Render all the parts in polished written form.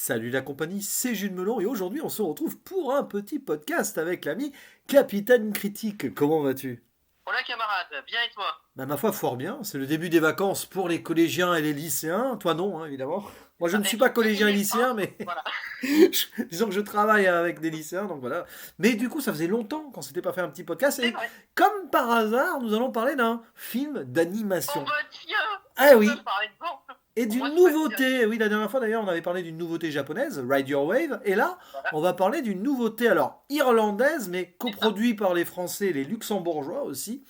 Salut la compagnie, c'est Jules Melon et aujourd'hui on se retrouve pour un petit podcast avec l'ami Capitaine Critique. Comment vas-tu? Hola camarade, bien et toi? Bah, ma foi, fort bien. C'est le début des vacances pour les collégiens et les lycéens. Toi non, hein, évidemment. Moi je Ça, ne suis pas collégien et effectivement, lycéen, mais voilà. disons que je travaille avec des lycéens, donc voilà. Mais du coup, ça faisait longtemps qu'on s'était pas fait un petit podcast C'est et vrai. comme par hasard, nous allons parler d'un film Oh d'animation. bah tiens, Ah on peut oui, parler de bon. et Pour moi, d'une c'est pas direct. nouveauté. Oui, la dernière fois d'ailleurs, on avait parlé d'une nouveauté japonaise, Ride Your Wave. Et là, Voilà, on va parler d'une nouveauté, alors irlandaise, mais c'est ça. coproduite par les Français et les Luxembourgeois aussi.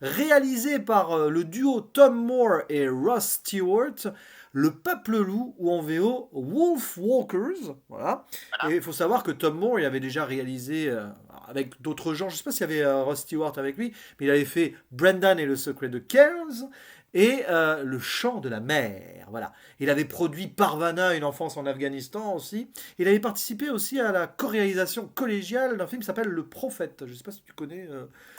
Réalisée par le duo Tom Moore et Ross Stewart, Le Peuple Loup, ou en VO Wolf Walkers. Voilà. Et Voilà. il faut savoir que Tom Moore, il avait déjà réalisé avec d'autres gens, je ne sais pas s'il y avait Ross Stewart avec lui, mais il avait fait Brendan et le secret de Kells et Le chant de la mer. Voilà. Il avait produit Parvana, une enfance en Afghanistan aussi. Il avait participé aussi à la co-réalisation collégiale d'un film qui s'appelle Le Prophète. Je ne sais pas si tu connais.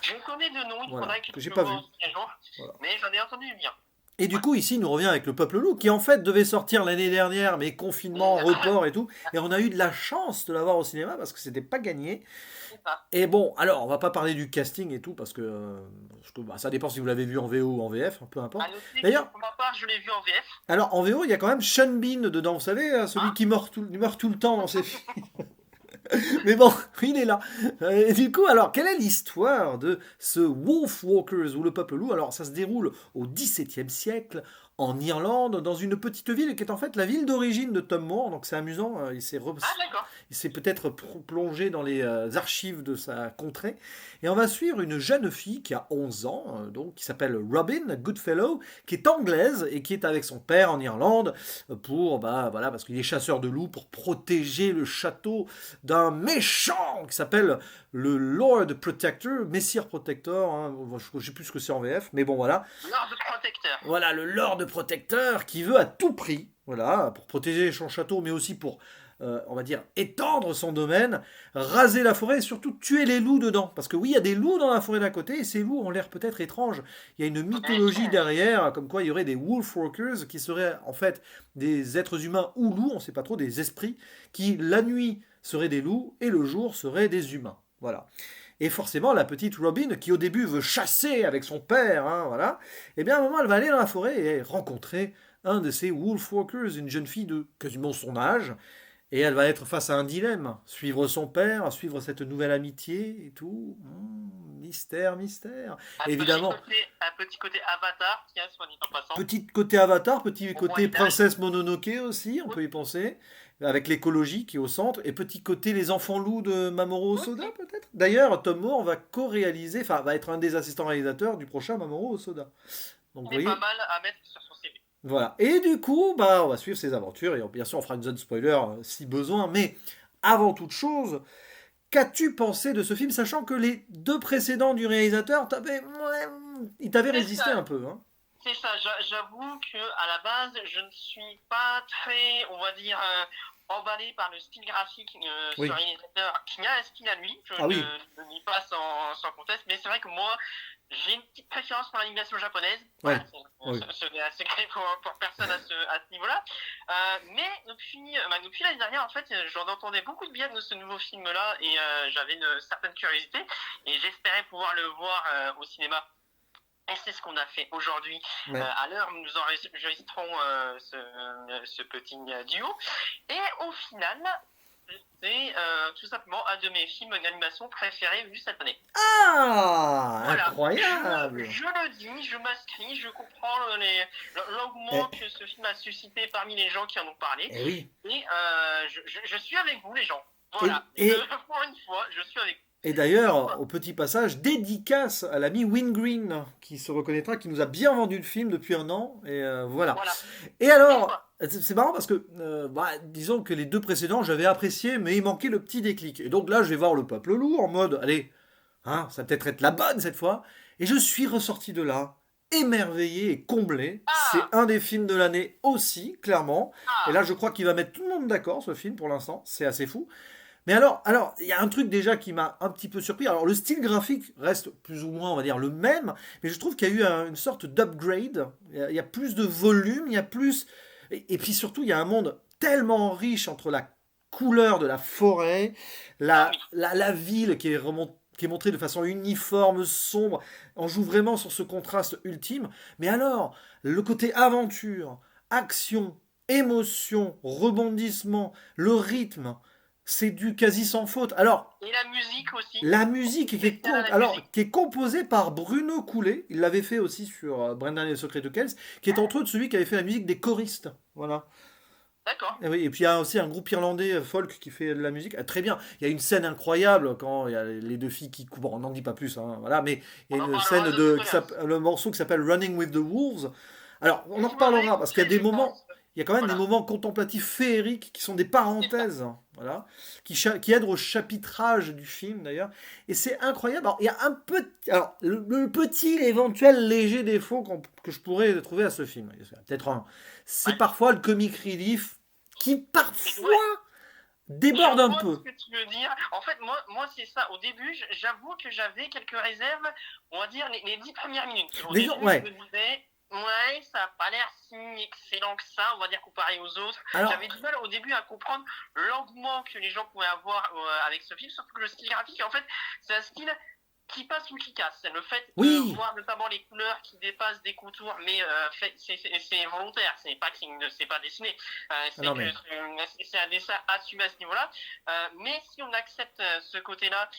Je connais de nom, il Voilà, faudrait que que j'ai je pas vois vu. aussi un jour, Voilà. mais j'en ai entendu du bien. Et du Ouais. coup, ici, il nous revient avec Le Peuple Loup, qui en fait devait sortir l'année dernière, mais confinement, report et tout. Et on a eu de la chance de l'avoir au cinéma parce que c'était pas gagné. C'est ça. Et bon, alors, on va pas parler du casting et tout parce que bah, ça dépend si vous l'avez vu en VO ou en VF, peu À importe. noter que D'ailleurs, pour ma part, je l'ai vu en VF. alors en VO, il y a quand même Sean Bean dedans, vous savez, celui Ah, qui meurt tout le temps dans ses films. Mais bon, il est là. Et du coup, alors, quelle est l'histoire de ce Wolf Walkers ou le peuple loup? Alors, ça se déroule au XVIIe siècle en Irlande, dans une petite ville qui est en fait la ville d'origine de Tom Moore. Donc, c'est amusant. ah d'accord. Il s'est peut-être plongé dans les archives de sa contrée. Et on va suivre une jeune fille qui a 11 ans, donc, qui s'appelle Robin Goodfellow, qui est anglaise et qui est avec son père en Irlande pour, bah, voilà, parce qu'il est chasseur de loups, pour protéger le château d'un méchant qui s'appelle le Lord Protector, Messire Protector, hein. Je ne sais plus ce que c'est en VF, mais bon voilà. Lord Protecteur. Voilà, le Lord Protector qui veut à tout prix, voilà, pour protéger son château, mais aussi pour, on va dire, étendre son domaine, raser la forêt et surtout tuer les loups dedans. Parce que oui, il y a des loups dans la forêt d'à côté et ces loups ont l'air peut-être étranges. Il y a une mythologie derrière, comme quoi il y aurait des Wolfwalkers qui seraient en fait des êtres humains ou loups, on ne sait pas trop, des esprits, qui la nuit seraient des loups et le jour seraient des humains. Voilà. Et forcément, la petite Robin, qui au début veut chasser avec son père, hein, voilà, eh bien à un moment, elle va aller dans la forêt et rencontrer un de ces Wolfwalkers, une jeune fille de quasiment son âge, et elle va être face à un dilemme, suivre son père, suivre cette nouvelle amitié et tout. Mystère, mystère. Évidemment, Un petit côté Avatar, tiens, soit dit en passant. petit côté Avatar, petit Au côté Moyen-Âge. Princesse Mononoke aussi, on peut y penser, avec l'écologie qui est au centre, et petit côté Les Enfants Loups de Mamoru Hosoda Aussi. peut-être. D'ailleurs, Tom Moore va co-réaliser, enfin va être un des assistants réalisateurs du prochain Mamoru Hosoda. Donc vous C'est pas voyez, mal à mettre sur son CV. voilà. Et du coup, bah, on va suivre ses aventures, et bien sûr on fera une zone spoiler si besoin, mais avant toute chose, qu'as-tu pensé de ce film, sachant que les deux précédents du réalisateur, ouais, il t'avait C'est résisté un ça. peu, hein. C'est ça, j'avoue que à la base, je ne suis pas très, on va dire, emballé par le style graphique ce Oui. réalisateur qui a un style à lui, je Ah oui. ne nie pas sans conteste, mais c'est vrai que moi, j'ai une petite préférence pour l'animation japonaise. Ouais. Voilà, Oui. ce n'est un secret pour personne à ce niveau-là. Mais depuis l'année dernière, en fait, j'en entendais beaucoup de bien de ce nouveau film-là et j'avais une certaine curiosité et j'espérais pouvoir le voir au cinéma. Et c'est ce qu'on a fait aujourd'hui. Ouais. À l'heure où nous enregistrons ce petit duo. Et au final, c'est tout simplement un de mes films d'animation préférés vus cette année. Ah, Voilà, incroyable. je le dis, je m'inscris, je comprends l'engouement Eh, que ce film a suscité parmi les gens qui en ont parlé. eh oui. Et je suis avec vous, les gens. Et, Voilà, et, pour une fois, je suis avec et d'ailleurs, au petit passage, dédicace à l'ami Win Green, qui se reconnaîtra, qui nous a bien vendu le film depuis un an. Et vous. voilà. Voilà. Et Et alors, toi? c'est marrant parce que, bah, disons que les deux précédents, j'avais apprécié, mais il manquait le petit déclic. Et donc là, je vais voir le peuple loup en mode, allez, hein, ça va peut-être être la bonne cette fois. Et je suis ressorti de là, émerveillé et comblé. C'est Ah! un des films de l'année aussi, clairement. Et là, Ah! je crois qu'il va mettre tout le monde d'accord, ce film, pour l'instant. C'est assez fou. Mais alors, il y a un truc déjà qui m'a un petit peu surpris. Alors, le style graphique reste plus ou moins, on va dire, le même, mais je trouve qu'il y a eu une sorte d'upgrade. Il y a plus de volume, il y a plus. Et puis surtout, il y a un monde tellement riche entre la couleur de la forêt, Ah oui. la ville qui est montrée de façon uniforme, sombre. On joue vraiment sur ce contraste ultime. Mais alors, le côté aventure, action, émotion, rebondissement, le rythme, c'est du quasi sans faute. Alors, Et la musique aussi. la musique qui est, Spécial à la alors, musique. qui est composée par Bruno Coulet, il l'avait fait aussi sur Brendan et le secret de Kells, qui est entre autres celui qui avait fait la musique des choristes. Voilà. D'accord. Et, oui, et puis il y a aussi un groupe irlandais folk qui fait de la musique. Ah, très bien. Il y a une scène incroyable quand il y a les deux filles qui courent. Bon, on n'en dit pas plus, hein, voilà, mais il y On a en une parlera scène de tout de à l'heure. le morceau qui s'appelle Running with the Wolves. Alors, on en Je dois reparlera parce qu'il y a réécouter, des je moments, pense. il y a quand même des Voilà. moments contemplatifs féeriques qui sont des C'est ça. parenthèses, voilà, qui aident au chapitrage du film d'ailleurs. Et c'est incroyable. Alors, il y a un peu, alors le petit éventuel léger défaut que je pourrais trouver à ce film, peut-être un, c'est Ouais. parfois le comic relief qui parfois Ouais. déborde Je un vois ce peu. que tu veux dire. En fait, moi c'est ça. Au début, j'avoue que j'avais quelques réserves, on va dire, les 10 premières minutes. Au début, Ouais. je me disais, ouais, ça n'a pas l'air si excellent que ça, on va dire, comparé aux autres. Alors, J'avais du mal au début à comprendre l'engouement que les gens pouvaient avoir avec ce film, surtout que le style graphique, en fait, c'est un style qui passe ou qui casse. Le fait de oui, voir notamment les couleurs qui dépassent des contours, mais c'est volontaire, c'est pas que c'est pas dessiné, non mais, c'est un dessin assumé à ce niveau-là. Mais si on accepte ce côté-là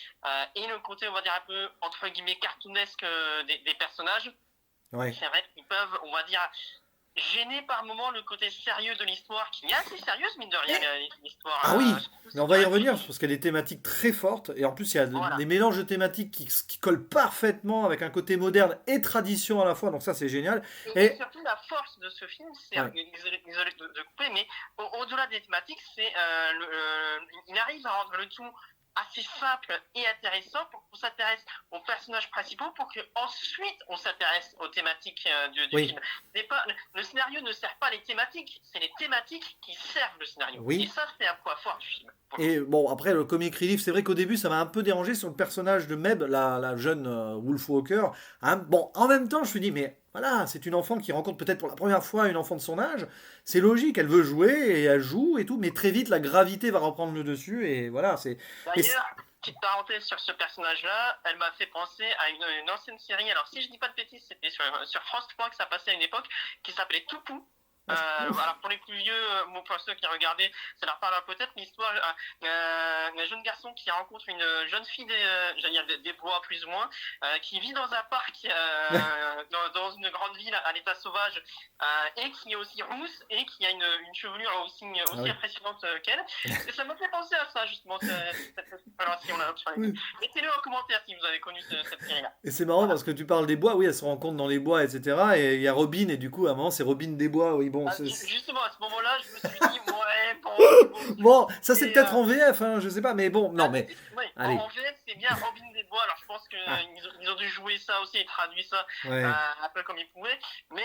et le côté, on va dire, un peu entre guillemets cartoonesque des personnages, ouais. c'est vrai qu'ils peuvent, on va dire, gêner par moment le côté sérieux de l'histoire, qui est assez sérieuse, mine de rien, l'histoire. Ah oui, mais on va y Ouais, revenir parce qu'il y a des thématiques très fortes et en plus il y a voilà. des mélanges de thématiques qui collent parfaitement avec un côté moderne et tradition à la fois, donc ça c'est génial. Et Et surtout, la force de ce film, c'est, ouais. désolé de couper, mais au-delà des thématiques, c'est il arrive à rendre le tout assez simple et intéressant pour qu'on s'intéresse aux personnages principaux, pour que ensuite on s'intéresse aux thématiques du Oui, film. Le scénario ne sert pas les thématiques, c'est les thématiques qui servent le scénario. oui. Et ça, c'est un point fort du film. Et bon, après le comic relief, c'est vrai qu'au début ça m'a un peu dérangé sur le personnage de Meb, la jeune Wolf Walker. Hein, bon, en même temps, je me suis dit, mais voilà, c'est une enfant qui rencontre peut-être pour la première fois une enfant de son âge. C'est logique, elle veut jouer et elle joue et tout, mais très vite la gravité va reprendre le dessus et voilà, c'est. D'ailleurs, petite parenthèse sur ce personnage-là, elle m'a fait penser à une ancienne série. Alors, si je dis pas de bêtises, c'était sur France 3 que ça passait à une époque, qui s'appelait Toupou. Alors pour les plus vieux, pour ceux qui regardaient, ça leur parlera peut-être l'histoire d'un jeune garçon qui rencontre une jeune fille des bois plus ou moins, qui vit dans un parc dans une grande ville à l'état sauvage, et qui est aussi rousse et qui a une chevelure aussi oui. impressionnante qu'elle. Et ça m'a fait penser à ça justement, cette relation-là. Oui. Mettez-le en commentaire si vous avez connu cette série-là. Et c'est marrant parce que tu parles des bois, oui, elle se rencontre dans les bois, etc. Et il y a Robin, et du coup, à un moment, c'est Robin des bois, oui, bon. Justement, à ce moment-là, je me suis dit, ouais, bon. Bon, ça c'est peut-être en VF, hein, je sais pas, mais bon, non, mais. Ouais, Allez. en VF, c'est bien Robin des Bois, alors je pense qu'ils ils ont dû jouer ça aussi et traduit ça Ouais. un peu comme ils pouvaient, mais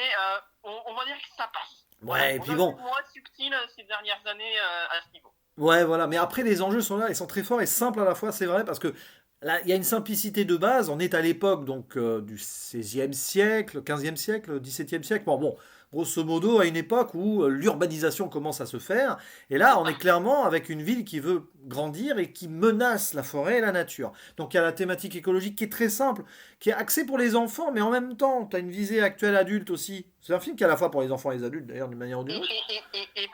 on va dire que ça passe. Ouais, et On puis a bon. été moins subtil ces dernières années à ce niveau. Ouais, voilà. Mais après, les enjeux sont là, ils sont très forts et simples à la fois, c'est vrai, parce que là, il y a une simplicité de base. On est à l'époque donc du 16e siècle, 15e siècle, 17e siècle. Bon, grosso modo, à une époque où l'urbanisation commence à se faire. Et là, on est clairement avec une ville qui veut grandir et qui menace la forêt et la nature. Donc il y a la thématique écologique qui est très simple, qui est axée pour les enfants, mais en même temps, tu as une visée actuelle adulte aussi. C'est un film qui est à la fois pour les enfants et les adultes, d'ailleurs, d'une manière ou d'une autre. Et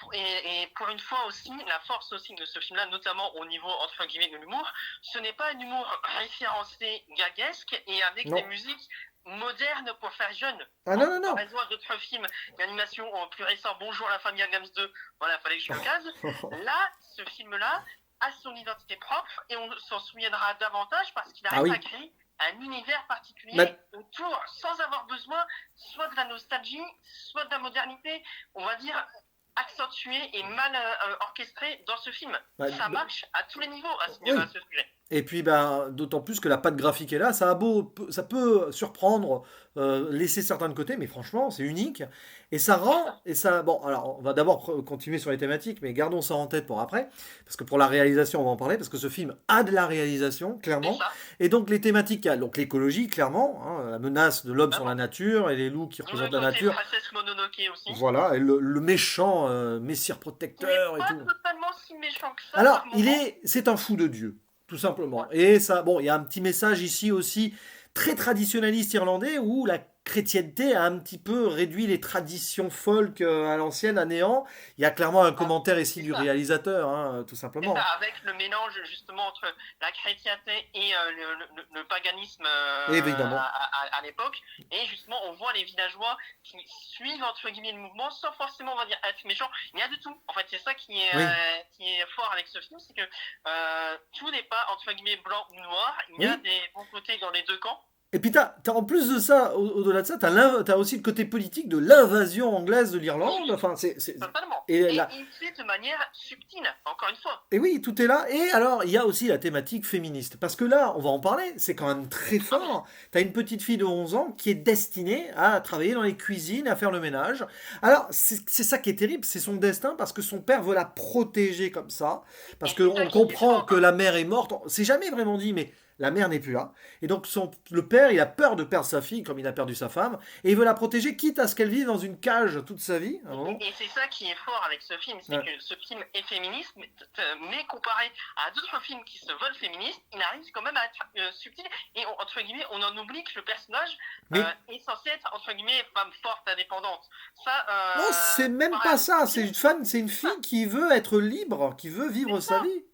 pour une fois aussi, la force aussi de ce film-là, notamment au niveau, entre guillemets, de l'humour, ce n'est pas un humour référencé, gaguesque, et avec des musiques modernes pour faire jeune. Ah non. Par raison à d'autres films d'animation plus récents, Bonjour la famille Adams 2, voilà, fallait que je le case. Là, ce film-là a son identité propre, et on s'en souviendra davantage parce qu'il arrive à créer un univers particulier autour, sans avoir besoin soit de la nostalgie, soit de la modernité, on va dire accentué et mal orchestré dans ce film. Ça marche à tous les niveaux à ce sujet. Et puis, d'autant plus que la patte graphique est là, ça peut surprendre, laisser certains de côté, mais franchement, c'est unique. Et ça rend, bon, alors, on va d'abord continuer sur les thématiques, mais gardons ça en tête pour après, parce que pour la réalisation, on va en parler, parce que ce film a de la réalisation, clairement. Et donc, les thématiques, donc l'écologie, clairement, hein, la menace de l'homme sur la nature, et les loups qui représentent la nature. Princesse Mononoke aussi. Voilà, et le méchant méchant, messire Il protecteur n'est et pas tout. totalement si méchant que ça Alors, par moment. c'est un fou de Dieu, tout Ouais. simplement. Et ça, bon, il y a un petit message ici aussi très traditionnaliste irlandais où la chrétienté a un petit peu réduit les traditions folk à l'ancienne à néant. Il y a clairement un Ah, commentaire ici c'est du ça. réalisateur, hein, tout C'est ça, simplement. avec le mélange justement entre la chrétienté et le paganisme Évidemment. à l'époque. Et justement, on voit les villageois qui suivent entre guillemets le mouvement sans forcément, on va dire, être méchants. Il y a de tout. En fait, c'est ça Oui, qui est fort avec ce film, c'est que tout n'est pas entre guillemets blanc ou noir. Il y a oui. des bons côtés dans les deux camps. Et puis en plus de ça, au-delà de ça, t'as aussi le côté politique de l'invasion anglaise de l'Irlande. Oui, Enfin, totalement. et Et là, il fait de manière subtile, encore une fois. et oui, tout est là. Et alors, il y a aussi la thématique féministe. Parce que là, on va en parler, c'est quand même très Ah oui, fort. T'as une petite fille de 11 ans qui est destinée à travailler dans les cuisines, à faire le ménage. Alors, c'est ça qui est terrible, c'est son destin parce que son père veut la protéger comme ça. Parce et c'est ça qu'on qui est comprend fort, que hein. la mère est morte. C'est jamais vraiment dit, mais la mère n'est plus là. Et donc, le père, il a peur de perdre sa fille comme il a perdu sa femme. Et il veut la protéger, quitte à ce qu'elle vive dans une cage toute sa vie, à un moment. Et c'est ça qui est fort avec ce film, c'est Ouais. que ce film est féministe, mais comparé à d'autres films qui se veulent féministes, il arrive quand même à être subtil. Et entre guillemets, on en oublie que le personnage Mais est censé être entre guillemets femme forte, indépendante. Ça, non, c'est même comparé pas à d'autres ça. films, C'est une c'est ça, fille qui veut être libre, qui veut vivre c'est sa ça, vie.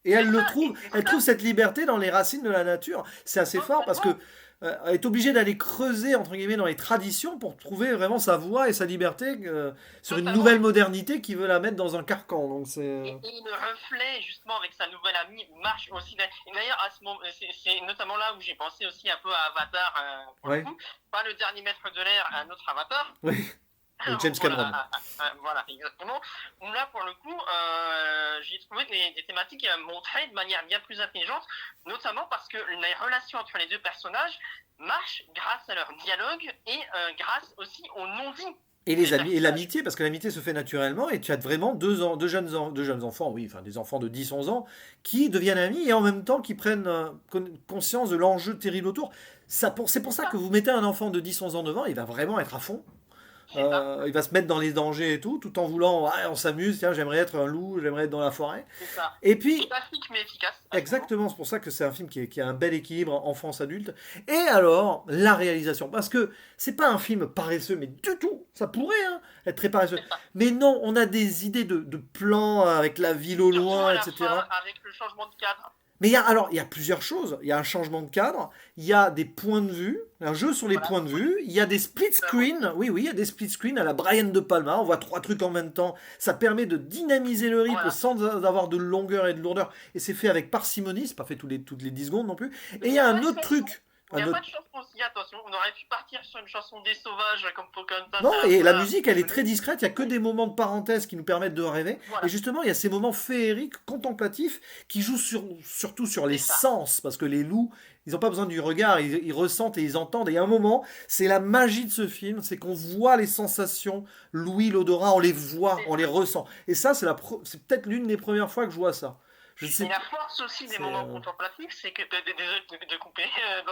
Et elle c'est le ça, et trouve. c'est Elle trouve ça, cette liberté dans les racines de la nature. C'est assez fort parce que totalement, elle est obligée d'aller creuser entre guillemets dans les traditions pour trouver vraiment sa voie et sa liberté sur une totalement. nouvelle modernité qui veut la mettre dans un carcan. Donc c'est Et le reflet, justement, avec sa nouvelle amie, marche aussi. Et d'ailleurs, à ce moment, c'est notamment là où j'ai pensé aussi un peu à Avatar, pour le ouais, coup. Pas le dernier maître de l'air, un autre Avatar. ouais. James Cameron. Voilà, voilà, exactement. Où là, pour le coup, j'ai trouvé des thématiques montrées de manière bien plus intelligente, notamment parce que les relations entre les deux personnages marchent grâce à leur dialogue et grâce aussi au non-dit Et des les amis et personnages. l'amitié, parce que l'amitié se fait naturellement, et tu as vraiment deux jeunes enfants, oui, enfin des enfants de 10 11 ans, qui deviennent amis et en même temps qui prennent conscience de l'enjeu terrible autour. C'est pour C'est ça ça, que vous mettez un enfant de 10 11 ans devant, il va vraiment être à fond. c'est ça, Il va se mettre dans les dangers et tout en voulant, ouais, on s'amuse, tiens, j'aimerais être un loup, j'aimerais être dans la forêt. c'est ça. Et puis, Classique mais efficace à ce moment. exactement, c'est pour ça que c'est un film qui a un bel équilibre enfance-adulte. Et alors, la réalisation. Parce que c'est pas un film paresseux, mais du tout. Ça pourrait hein, être très paresseux. C'est ça. Mais non, on a des idées de plans avec la ville au Surtout loin, à la fin, etc. avec le changement de cadre. Mais il y a plusieurs choses. Il y a un changement de cadre, il y a des points de vue, un jeu sur les Voilà, points de vue, il y a des split totalement. screens. Oui, oui, il y a des split screens à la Brian De Palma. On voit trois trucs en même temps. Ça permet de dynamiser le rythme Voilà. sans avoir de longueur et de lourdeur. Et c'est fait avec parcimonie, c'est pas fait toutes les 10 secondes non plus. Et Il il y n'y a a pas un de autre chanson. truc. Il n'y Un a pas autre... de chanson aussi, attention. On aurait pu partir sur une chanson des sauvages comme Pocahontas. Non, C'est un et peu la la musique, elle est connu. très discrète. Il y a que des moments de parenthèse qui nous permettent de rêver. Et Voilà, justement, il y a ces moments féeriques, contemplatifs, qui jouent surtout sur les c'est ça. sens. Parce que les loups, ils n'ont pas besoin du regard, ils ressentent et ils entendent. Et il y a un moment, c'est la magie de ce film, c'est qu'on voit les sensations, l'ouïe, l'odorat, on les voit, C'est on les ça. ressent. Et ça, c'est peut-être l'une des premières fois que je vois ça. Je Et sais, la force aussi des c'est moments contemplatifs, c'est que, désolé de couper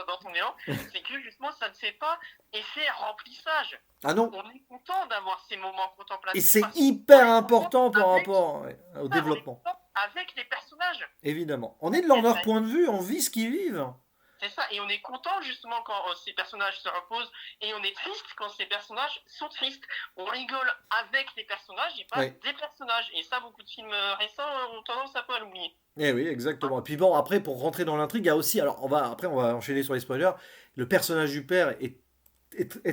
dans ton élan, c'est que justement ça ne fait pas effet remplissage. ah non. On est content d'avoir ces moments Et contemplatifs c'est parce qu'on hyper est content important par avec, rapport ouais, au ça, on est développement. content avec les personnages. Évidemment. On est de leur Et point de vue, on vit ce qu'ils vivent. c'est ça, et on est content justement quand ces personnages se reposent, et on est triste quand ces personnages sont tristes. On rigole avec les personnages et pas Oui. des personnages. Et ça, beaucoup de films récents ont tendance un peu à l'oublier. Eh oui, exactement. Et puis bon, après, pour rentrer dans l'intrigue, il y a aussi, alors après on va enchaîner sur les spoilers, le personnage du père est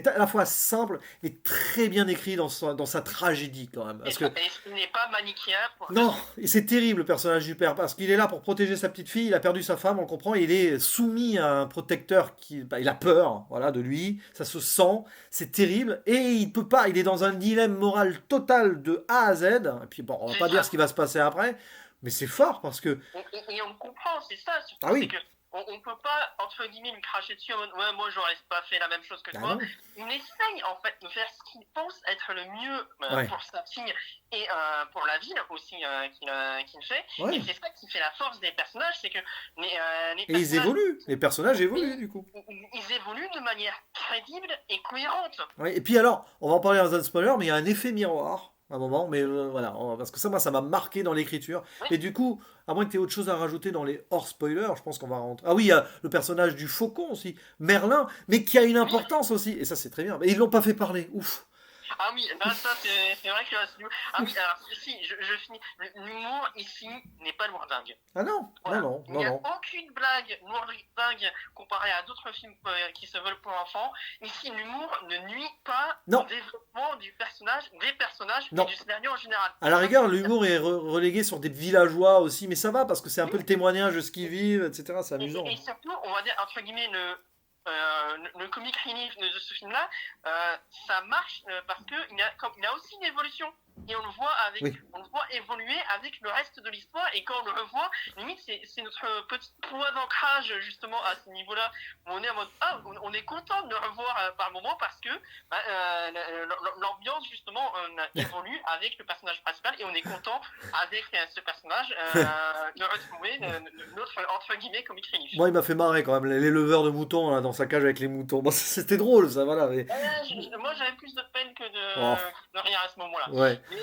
à la fois simple, mais très bien écrit dans sa tragédie quand même. Et Parce ça, que, et ce n'est pas manichéen pour non, rien. et c'est terrible le personnage du père, parce qu'il est là pour protéger sa petite fille, il a perdu sa femme, on comprend, il est soumis à un protecteur il a peur, voilà, de lui, ça se sent, c'est terrible, et il peut pas, il est dans un dilemme moral total de A à Z, et puis bon, on va C'est pas dire ça. ce qui va se passer après, mais c'est fort, parce que, Et on le comprend, c'est ça surtout, ah c'est oui, que on peut pas, entre guillemets, lui cracher dessus en mode ouais, moi j'aurais pas fait la même chose que ah toi. non, Il essaye en fait de faire ce qu'il pense être le mieux ouais, pour sa fille et pour la ville aussi qu'il fait. ouais. Et c'est ça qui fait la force des personnages, c'est que les Et ils personnages, évoluent, les personnages évoluent du coup. ils évoluent de manière crédible et cohérente. Ouais, et puis alors, on va en parler dans un spoiler, mais il y a un effet miroir. à un moment, mais voilà, parce que ça, moi, ça m'a marqué dans l'écriture. Oui, Et du coup, à moins que tu aies autre chose à rajouter dans les hors spoilers, je pense qu'on va rentrer. Ah oui, il y a le personnage du faucon aussi, Merlin, mais qui a une oui. importance aussi, et ça, c'est très bien. Mais ils l'ont pas fait parler, ouf. Ah oui, bah ça c'est vrai que ah oui, alors si, je finis. L'humour ici n'est pas lourdingue. Ah non, non, Voilà. non, Il non, n'y a non. aucune blague lourdingue comparée à d'autres films qui se veulent pour enfants. Ici, l'humour ne nuit pas au Non, développement du personnage, des personnages et non. du scénario en général. À la Ça, rigueur, c'est l'humour est relégué sur des villageois aussi, mais ça va parce que c'est un peu oui. le témoignage de ce qu'ils vivent, etc. C'est Et amusant. surtout, on va dire, entre guillemets, le comic relief de ce film-là, ça marche parce qu'il a aussi une évolution. Et Oui, on le voit évoluer avec le reste de l'histoire. Et quand on le revoit, limite, c'est notre petite poids d'ancrage, justement, à ce niveau-là. Où on est en mode, ah, on est content de le revoir par moment parce que l'ambiance, justement, évolue avec le personnage principal. Et on est content, avec ce personnage, de retrouver notre, entre guillemets, comic relief. moi il m'a fait marrer quand même, l'éleveur de moutons là, dans sa cage avec les moutons. Bon, c'était drôle ça, voilà. Mais... Moi, j'avais plus de peine que Oh, de rien à ce moment-là. ouais. Mais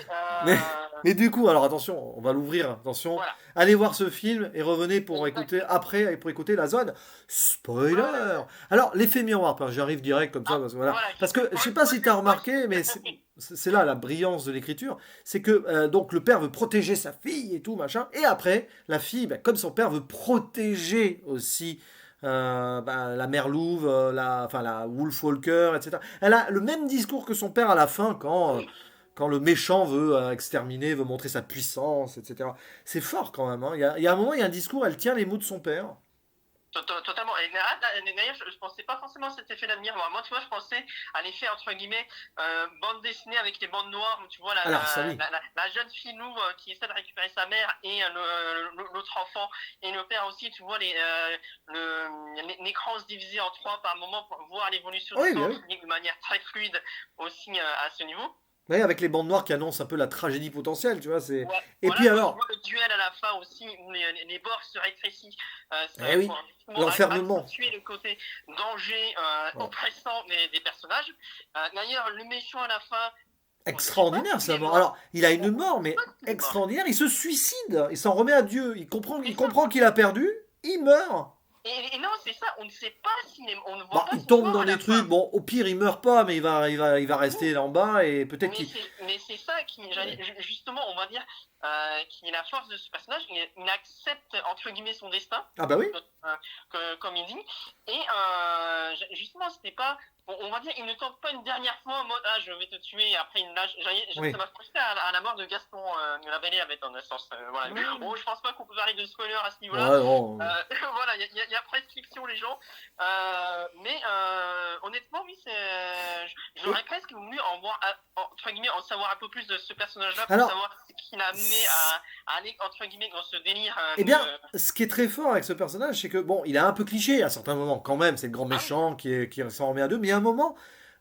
Mais, mais du coup, alors attention, on va l'ouvrir, attention. voilà. Allez voir ce film et revenez pour écouter Exactement. après, pour écouter la zone spoiler. Voilà. Alors, l'effet miroir, j'arrive direct comme ça, Ah, parce que voilà. voilà. Parce que je Pour sais une pas fois si que tu as moi, remarqué, mais c'est là la brillance de l'écriture, c'est que donc le père veut protéger sa fille et tout, machin, et après, la fille, ben, comme son père veut protéger aussi la mère Louve, enfin la Wolf Walker, etc. Elle a le même discours que son père à la fin quand le méchant veut exterminer, veut montrer sa puissance, etc. C'est fort quand même. Hein. Il y a un moment, il y a un discours, elle tient les mots de son père. Totalement. Et d'ailleurs, je pensais pas forcément à cet effet miroir. Moi, tu vois, je pensais à l'effet, entre guillemets, bande dessinée avec les bandes noires, où tu vois Alors, ça oui. la jeune fille louve qui essaie de récupérer sa mère et l'autre enfant, et le père aussi, tu vois, l'écran se diviser en trois par moment pour voir l'évolution Oui, du oui, temps oui. de manière très fluide aussi à ce niveau. Oui, avec les bandes noires qui annoncent un peu la tragédie potentielle, tu vois. C'est... Ouais. Et Voilà, puis quand tu alors, vois le duel à la fin aussi, où les bords se rétrécissent, eh oui, pour justement l'enfermement. accentuer le côté danger Ouais. oppressant des personnages. D'ailleurs, le méchant à la fin, on ne sait pas Extraordinaire s'il sa est mort. mort. Alors, il a une On ne mort, sait mais pas s'il est mort. extraordinaire. Il se suicide. Il s'en remet à Dieu. C'est Il ça. comprend qu'il a perdu. Il meurt. Et non, c'est ça, on ne sait pas on ne voit Bon, pas il son tombe corps dans à la des trucs. fin. Bon, au pire, il meurt pas, mais il va Non. rester là en bas et peut-être qu'il. Mais c'est ça qui, Ouais. justement, on va dire, qui est la force de ce personnage. Il accepte, entre guillemets, son destin, Ah bah oui. comme il dit. Et justement, c'était pas. On va dire, il ne tente pas une dernière fois en mode ah, je vais te tuer, et après il lâche. Oui. Ça m'a frustré à la mort de Gaston de la Belle et la Bête, dans un sens. Voilà. Bon, je pense pas qu'on peut parler de spoiler à ce niveau-là. Ouais, non. Voilà, il y a prescription, les gens. Mais honnêtement, oui, j'aurais presque voulu en voir, entre guillemets, en savoir un peu plus de ce personnage-là pour Alors, savoir ce qui l'a amené à aller, entre guillemets, dans ce délire. eh bien, ce qui est très fort avec ce personnage, c'est que, bon, il est un peu cliché à certains moments, quand même, c'est le grand Ah oui, méchant qui s'en remet à deux, mais il y a un moment,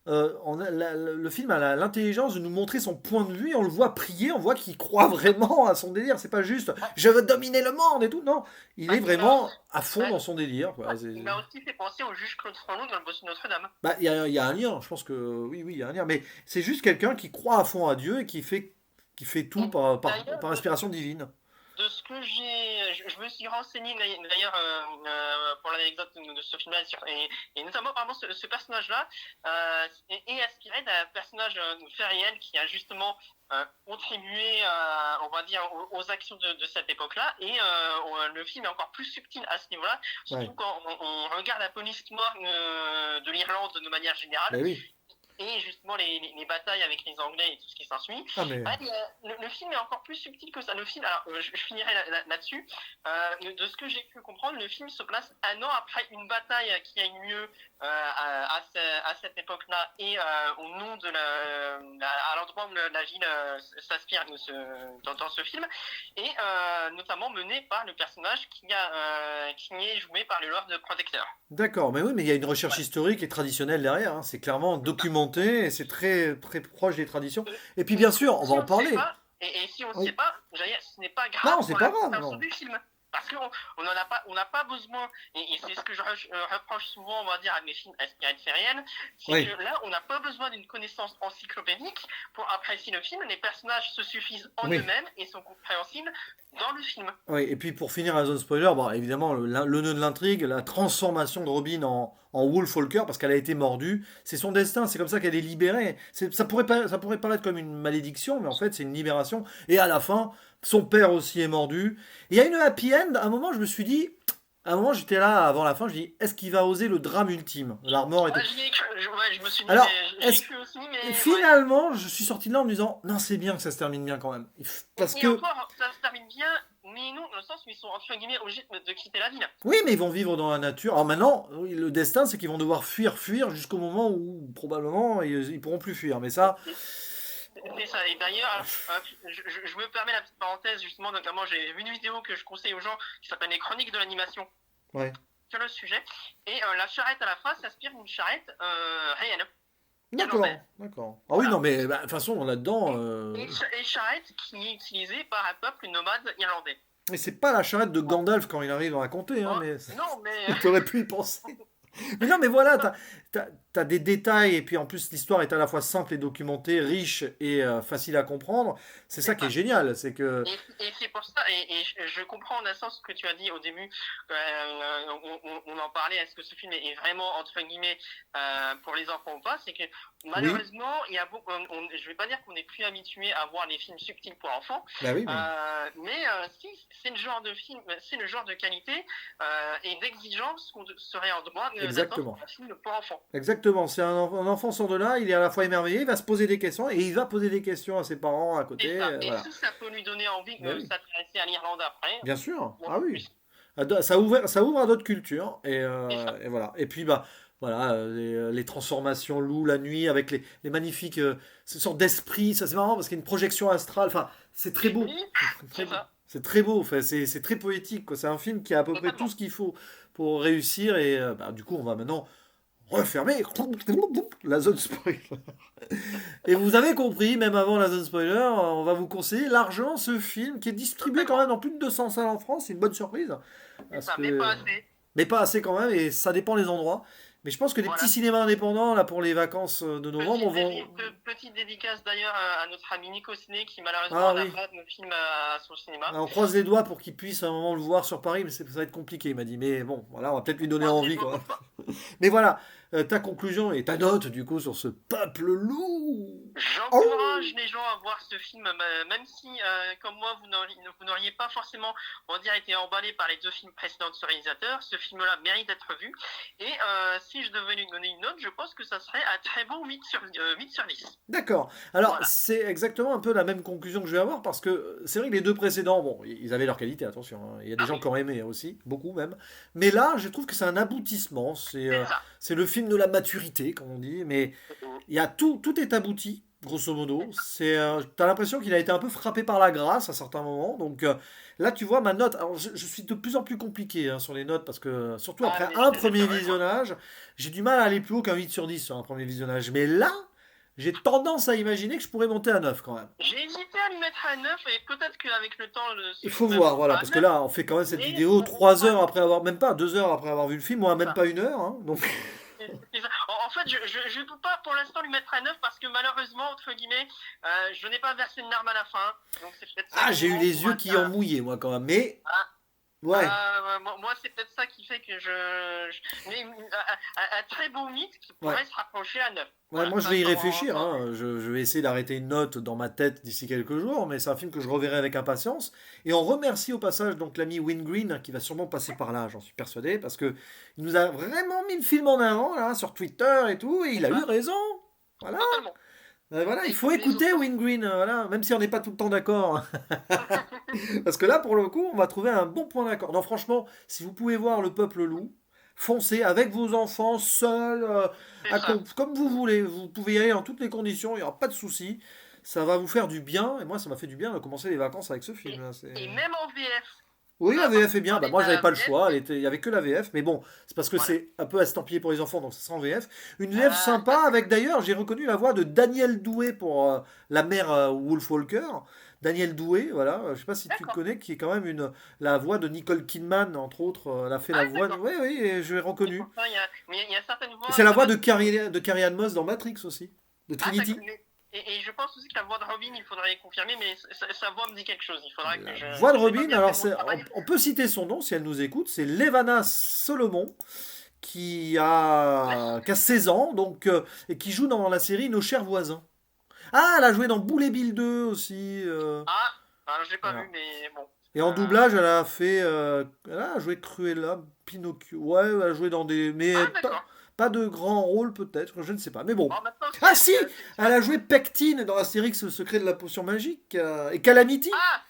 le film a l'intelligence de nous montrer son point de vue, on le voit prier, on voit qu'il croit vraiment à son délire, c'est pas juste je veux dominer le monde et tout, non, il est il m'a vraiment aussi, à fond ouais, dans son délire, quoi. il m'a aussi fait penser au juge Claude Frollo dans le Bossu de Notre-Dame. Bah, il y a un lien, je pense que oui, oui, il y a un lien, mais c'est juste quelqu'un qui croit à fond à Dieu et qui fait tout Et d'ailleurs, par inspiration divine. de ce que je me suis renseigné d'ailleurs pour l'anecdote de ce film-là, et notamment apparemment ce personnage-là est inspiré d'un personnage fait réel qui a justement contribué, on va dire, aux actions de cette époque-là. Et le film est encore plus subtil à ce niveau-là, Ouais, surtout quand on regarde la police noire de l'Irlande de manière bah générale. oui. Et justement les batailles avec les Anglais et tout ce qui s'ensuit. Ah, mais. Le film est encore plus subtil que ça. Le film, alors je finirai là-dessus. De ce que j'ai pu comprendre, le film se place un an après une bataille qui a eu lieu à cette époque-là et au nom à l'endroit où la ville s'inspire dans ce film, et notamment mené par le personnage qui est joué par le Lord Protector. D'accord, mais oui, mais il y a une recherche Voilà. historique et traditionnelle derrière, hein. C'est clairement C'est ça. documenté et c'est très, très proche des traditions. Euh, Et puis bien sûr, on va Si en on ne sait parler. pas, et si on ne sait Oui. pas, ce n'est pas grave Non, c'est pour pas la grave, compréhension non. du film. parce qu'on on n'a pas besoin, et c'est ce que je reproche souvent, on va dire, à mes films sériels, c'est Oui. que là, on n'a pas besoin d'une connaissance encyclopédique pour apprécier le film. Les personnages se suffisent en Oui. eux-mêmes et sont compréhensibles dans le film. Oui, et puis pour finir la zone spoiler, bon, évidemment, le nœud de l'intrigue, la transformation de Robin en Wolf Walker, parce qu'elle a été mordue, c'est son destin, c'est comme ça qu'elle est libérée. Ça pourrait paraître comme une malédiction, mais en fait, c'est une libération. Et à la fin, son père aussi est mordu. Et il y a une happy end, à un moment, je me suis dit, à un moment, j'étais là avant la fin, je dis, est-ce qu'il va oser le drame ultime? La mort et tout. Ouais, j'y ai cru, ouais, je me suis dit, Alors, mais j'y ai est-ce cru aussi, mais ouais. finalement, je suis sorti de là en me disant, non, c'est bien que ça se termine bien quand même. Parce Et que encore, ça se termine bien, mais non, dans le sens où ils sont entre guillemets obligés de quitter la ville. oui, mais ils vont vivre dans la nature. Alors maintenant, oui, le destin, c'est qu'ils vont devoir fuir jusqu'au moment où probablement ils pourront plus fuir. Mais ça, C'est ça. Et d'ailleurs, je me permets la petite parenthèse, justement, notamment, j'ai vu une vidéo que je conseille aux gens qui s'appelle Les Chroniques de l'animation ouais. sur le sujet. Et la charrette à la fin s'inspire d'une charrette réelle. D'accord, d'accord. Ah oui, Voilà. non, mais bah, de toute façon, là-dedans, Et charrette qui est utilisée par un peuple nomade irlandais. mais c'est pas la charrette de Gandalf quand il arrive dans la comté, hein, Oh, mais non, mais t'aurais pu y penser. Mais non, mais voilà, t'as des détails, et puis en plus, l'histoire est à la fois simple et documentée, riche et facile à comprendre. C'est ça qui est génial, c'est que... Et c'est pour ça, et je comprends en un sens ce que tu as dit au début, on en parlait, est-ce que ce film est vraiment, entre guillemets, pour les enfants ou pas, c'est que malheureusement, il y a beaucoup, je vais pas dire qu'on est plus habitué à voir les films subtils pour enfants, Bah oui, mais... mais si c'est le genre de film, c'est le genre de qualité et d'exigence qu'on serait en droit Exactement. d'attendre un film pour enfants. Exactement, c'est un enfant sort de là, il est à la fois émerveillé, il va se poser des questions, et il va poser des questions à ses parents à côté, Et ça, et voilà. si ça peut lui donner envie Bah de oui, s'intéresser à l'Irlande après, bien sûr, moi, ah oui. plus. Ça ouvre à d'autres cultures, C'est ça. et voilà. Et puis, bah, voilà, les transformations loup la nuit, avec les magnifiques, ces sortes d'esprits, ça c'est marrant, parce qu'il y a une projection astrale, enfin, c'est très beau, Oui, très c'est beau. ça. C'est très beau, enfin, c'est très poétique, quoi. C'est un film qui a à peu près tout Totalement. ce qu'il faut pour réussir, et bah, du coup, on va maintenant refermer la zone spoiler. Et vous avez compris, même avant la zone spoiler, on va vous conseiller largement ce film qui est distribué quand Totalement. même dans plus de 200 salles en France. C'est une bonne surprise. C'est Parce ça, mais pas que... assez. Mais pas assez quand même, et ça dépend des endroits. Mais je pense que les petits Voilà. cinémas indépendants, là, pour les vacances de novembre, vont... Petite dédicace d'ailleurs à notre ami Nico Ciné qui Ah malheureusement n'a oui. pas de film à son cinéma. On croise les doigts pour qu'il puisse à un moment le voir sur Paris, mais ça va être compliqué, il m'a dit. Mais bon, voilà, on va peut-être lui donner Croise les envie, doigts quoi. pour pas. Mais voilà, ta conclusion et ta note, du coup, sur ce peuple loup. Oh. J'encourage les gens à voir ce film, même si, comme moi, vous n'auriez pas forcément, on va dire, été emballé par les deux films précédents de ce réalisateur. Ce film-là mérite d'être vu. Et si je devais lui donner une note, je pense que ça serait un très bon 8 sur 10. D'accord. Alors, Voilà. c'est exactement un peu la même conclusion que je vais avoir parce que c'est vrai que les deux précédents, bon, ils avaient leur qualité, attention, hein. Il y a des Ah gens oui, qui ont aimé aussi, beaucoup même. Mais là, je trouve que c'est un aboutissement. c'est ça. C'est le film de la maturité, comme on dit. Mais il y a tout est abouti, grosso modo. T'as l'impression qu'il a été un peu frappé par la grâce à certains moments. Donc là, tu vois ma note. Alors, je suis de plus en plus compliqué hein, sur les notes parce que, surtout Ah, après mais un c'est premier vrai, moi. visionnage, j'ai du mal à aller plus haut qu'un 8 sur 10 sur un premier visionnage. Mais là, j'ai tendance à imaginer que je pourrais monter à 9 quand même. J'ai hésité à lui mettre à 9 et peut-être qu'avec le temps, Il ce faut film voir, voilà, sera à parce que 9, là, on fait quand même cette mais vidéo on 3 va. heures après avoir, même pas 2 heures après avoir vu le film, moi, C'est même ça. pas 1 heure, hein, donc... C'est ça. En fait, je peux pas pour l'instant lui mettre à 9 parce que malheureusement, entre guillemets, je n'ai pas versé une larme à la fin. Donc c'est peut-être ça Ah, qui j'ai me eu manque les pour yeux être qui ont mouillé, moi, quand même, mais... ah, Ouais, moi, c'est peut-être ça qui fait que mais un très beau mythe qui ouais. pourrait se rapprocher à 9. Ouais, Voilà, moi je ça vais y sans, réfléchir, sans- hein. Je vais essayer d'arrêter une note dans ma tête d'ici quelques jours, mais c'est un film que je reverrai avec impatience. Et on remercie au passage donc l'ami Win Green qui va sûrement passer par là, j'en suis persuadé, parce que il nous a vraiment mis le film en avant là sur Twitter et tout, et il a eu raison. Voilà, Totalement. voilà, il Et faut tous les écouter autres. Win Green, voilà, même si on n'est pas tout le temps d'accord. Parce que là, pour le coup, on va trouver un bon point d'accord. Non, franchement, si vous pouvez voir Le Peuple Loup, foncez avec vos enfants, seuls, C'est ça. comme vous voulez. Vous pouvez y aller dans toutes les conditions, il n'y aura pas de souci. Ça va vous faire du bien. Et moi, ça m'a fait du bien de commencer les vacances avec ce film, Et, là. et même en VF. Oui, la Parce VF est qu'on bien. Bah, parlait moi, de j'avais la pas le VF, choix. mais Il y avait que la VF. Mais bon, c'est parce que voilà. c'est un peu estampillé pour les enfants, donc c'est sans VF. Une VF sympa avec d'ailleurs, j'ai reconnu la voix de Daniel Doué pour la mère Wolf Walker. Daniel Doué, voilà, je sais pas si tu le D'accord. connais, qui est quand même la voix de Nicole Kidman, entre autres. Elle a fait la Ah, voix. d'accord. Oui, oui, et je l'ai Et reconnu. pourtant, mais il y a certaines Et voix, c'est la ça voix m'a. de Carrie Ann Moss dans Matrix aussi, de Ah, Trinity. et je pense aussi que la voix de Robin, il faudrait y confirmer, mais sa voix me dit quelque chose. Il faudra que La je. voix de J'ai pas Robin, bien fait alors mon travail. on peut citer son nom si elle nous écoute, c'est Levana Solomon, qui a 16 ans, donc, et qui joue dans la série Nos chers voisins. Ah, elle a joué dans Boule et Bill 2 aussi. Ah, alors je l'ai pas vu, Voilà. mais bon. Et en doublage, elle a joué Cruella, Pinocchio. Ouais, elle a joué dans des, mais Ah, pas, d'accord. pas de grands rôles peut-être, je ne sais pas. Mais bon. Bon, maintenant, Ah si, elle a joué Pectine dans Astérix, le secret de la potion magique, et Calamity. Ah!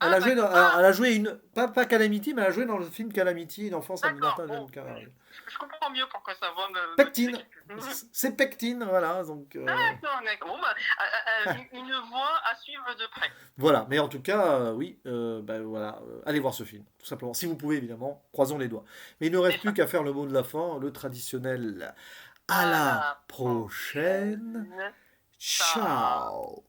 Elle Ah, a joué d'accord. alors, Ah! elle a joué pas Calamity, mais elle a joué dans le film Calamity, d'enfance à D'accord. Martin Bon, Jean Carré. je comprends mieux pourquoi sa voix me disait Pectine. quelque chose. C'est Pectine, voilà. Donc, D'accord, d'accord. Bon, bah, une voix à suivre de près. voilà. Mais en tout cas, oui, ben voilà, allez voir ce film, tout simplement. Si vous pouvez, évidemment, croisons les doigts. Mais il ne reste C'est plus ça. qu'à faire le mot de la fin, le traditionnel. À À la la prochaine. prochaine. Ciao. Ciao.